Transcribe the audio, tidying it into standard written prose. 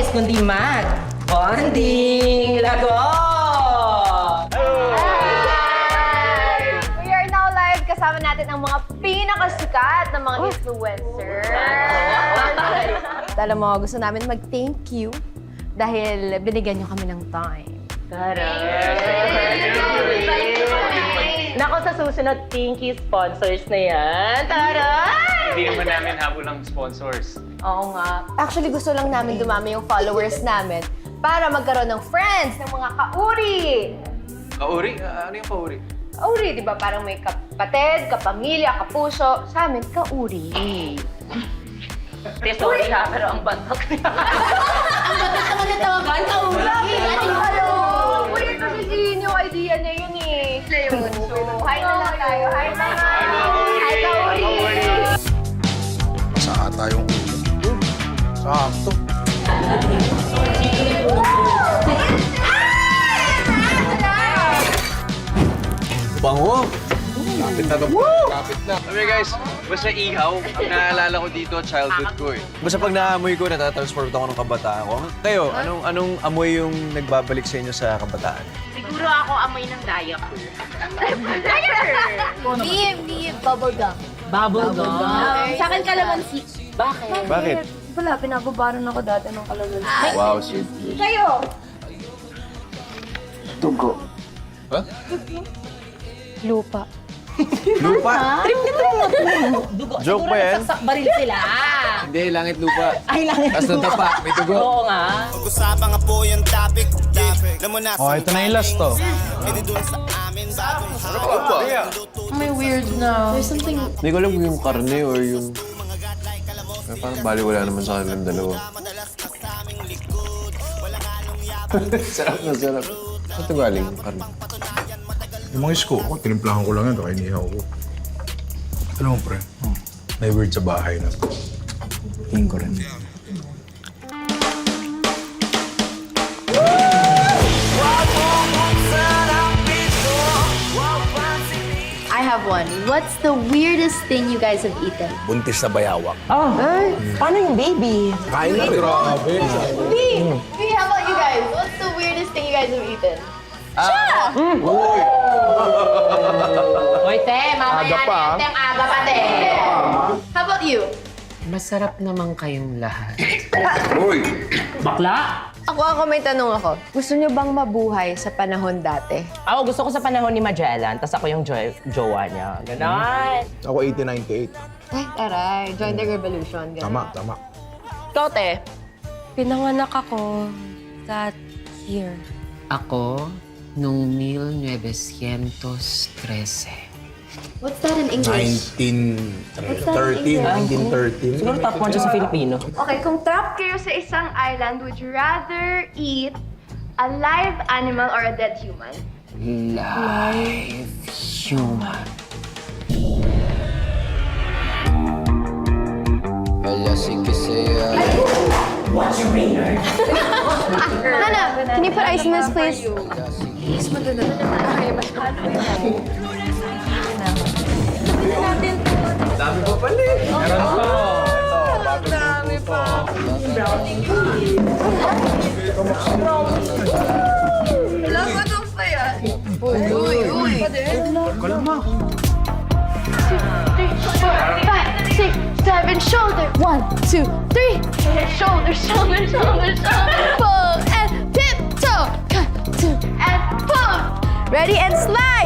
boys, kundi mag-bonding! Lago! We are now live. Kasama natin ang mga pinakasikat na mga influencer. Alam mo, gusto namin mag-thank you dahil binigyan niyo kami ng time. Nako, sa susunod, Pinky sponsors na yan. Taray! Hindi naman namin habol ng sponsors. Oo nga. Actually, gusto lang namin dumami yung followers namin para magkaroon ng friends, ng mga kauri. Kauri? Ano yung kauri? Kauri, di ba? Parang may kapatid, kapamilya, kapuso. Sa amin, kauri. Sorry ha, pero ang batok niya. Ang batas naman na tawagan, kauri. Uy, kasi yun yung idea niya yun eh. Yun. So, hi na lang tayo. Hi na lang. Hi, kauri. Saan tayong ulo? Sakto. Bango! Lapit na to. Lapit na. Okay guys, basta ihaw, ang naalala ko dito, childhood ko eh. Basta pag naamoy ko, natatransport ako ng kabataan ko. Kayo, anong amoy yung nagbabalik sa inyo sa kabataan? Siguro ako amoy ng diaper. Me, bubblegum. Bubblegum. Sa akin, kalamansi. Bakit? Bakit? Wala, pinababaran ako dati ng kalamansi. Wow, sweet. Kayo! Tugo. Ha? Lupa. Lupa? Dugo. Joke Siguro ba yan? nagsasakbaril sila. Hindi, langit lupa. Ay, langit Tapos lupa. natapa, may tugo. Oo nga. Pag-usapan nga po yung topic. Alam mo na, Oh, ito na yung last to. hindi doon sa amin bago. May weird na. There's something... Hindi ko alam kung yung karne or yung... Parang baliwala naman sa kanilang dalawa. Sarap na sarap. Saan ito galing yung karne? Yung mga isko, ako, tinimplahan ko lang yan, kaya inihaw ko. Alam mo, pre, may word sa bahay na to. Tingin ko rin. I have one. What's the weirdest thing you guys have eaten? Buntis na bayawak. Oh, paano yung baby? Kain na rin. Grabe. Hey, how about you guys? What's the weirdest thing you guys have eaten? Hoy, te, mamaya Aga pa, na yung aga pa, te. How about you? Masarap naman kayong lahat. Uy! Bakla? Ako, may tanong ako. Gusto niyo bang mabuhay sa panahon dati? Ako, gusto ko sa panahon ni Magellan, tas ako yung jowa niya. Ganon. Ako 1898. Ay, taray. Join the revolution. Ganun. Tama. Ikaw, te. Pinanganak ako that year. Ako, noong 1913. What's that in English? 1913. Siguro top 1 siya sa Filipino. Okay, kung trapped kayo sa isang island, would you rather eat a live animal or a dead human? Live human. Hannah, can you put ice in this, please? Dami pa pala eh. Meron pa. Dami pa. Lagot ang saya. Uy. Kalma. 3, 4, 5, 6, 7, shoulder. 1, 2, 3. Shoulder. Pull and tiptoe. Cut, 2, and pull. Ready and slide.